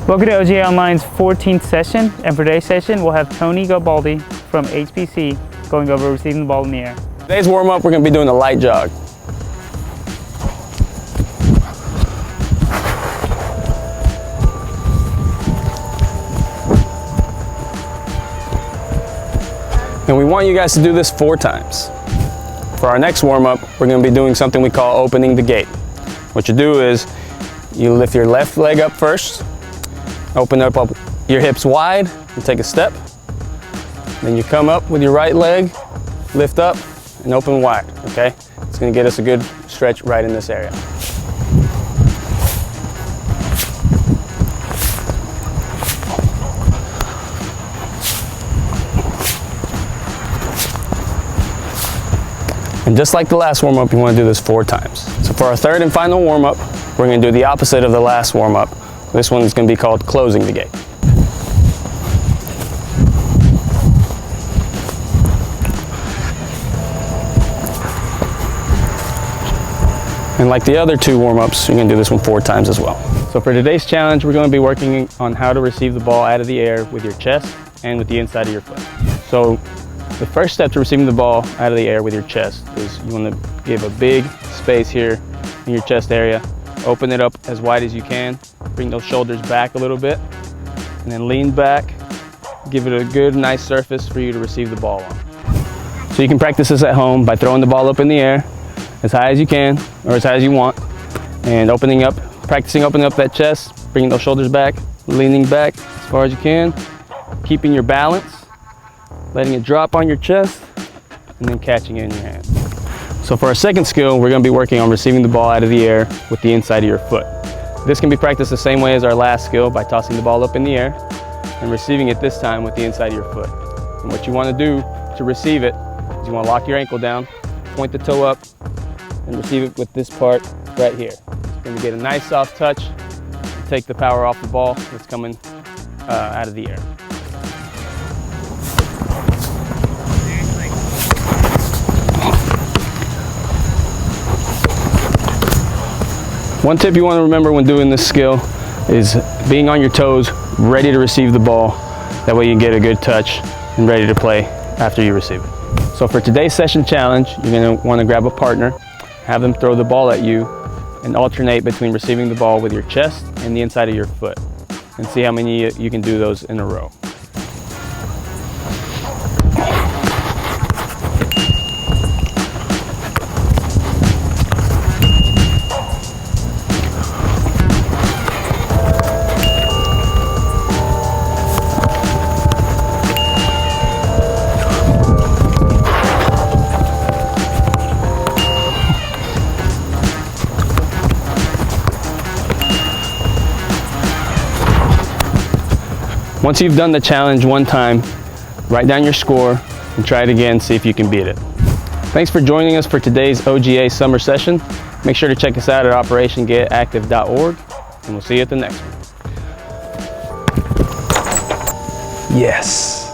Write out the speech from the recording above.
Welcome to OGA Online's 14th session, and for today's session we'll have Garibaldi from HPC going over receiving the ball in the air. Today's warm-up, we're going to be doing a light jog. And we want you guys to do this 4 times. For our next warm-up, we're going to be doing something we call opening the gate. What you do is you lift your left leg up first, open up your hips wide and take a step. Then you come up with your right leg, lift up and open wide, okay? It's going to get us a good stretch right in this area. And just like the last warm-up, you want to do this 4 times. So for our third and final warm-up, we're going to do the opposite of the last warm-up. This one is going to be called closing the gate. And like the other 2 warm-ups, you're going to do this one 4 times as well. So for today's challenge, we're going to be working on how to receive the ball out of the air with your chest and with the inside of your foot. So the first step to receiving the ball out of the air with your chest is you want to give a big space here in your chest area. Open it up as wide as you can. Bring those shoulders back a little bit and then lean back. Give it a good, nice surface for you to receive the ball on. So you can practice this at home by throwing the ball up in the air as high as you can or as high as you want, and practicing opening up that chest, bringing those shoulders back, leaning back as far as you can, keeping your balance, letting it drop on your chest, and then catching it in your hand. So for our second skill, we're going to be working on receiving the ball out of the air with the inside of your foot. This can be practiced the same way as our last skill by tossing the ball up in the air and receiving it this time with the inside of your foot. And what you want to do to receive it is you want to lock your ankle down, point the toe up, and receive it with this part right here. You're going to get a nice soft touch, and take the power off the ball that's coming out of the air. One tip you want to remember when doing this skill is being on your toes, ready to receive the ball. That way you can get a good touch and ready to play after you receive it. So for today's session challenge, you're going to want to grab a partner, have them throw the ball at you, and alternate between receiving the ball with your chest and the inside of your foot. And see how many you can do those in a row. Once you've done the challenge one time, write down your score and try it again, see if you can beat it. Thanks for joining us for today's OGA summer session. Make sure to check us out at operationgetactive.org, and we'll see you at the next one. Yes.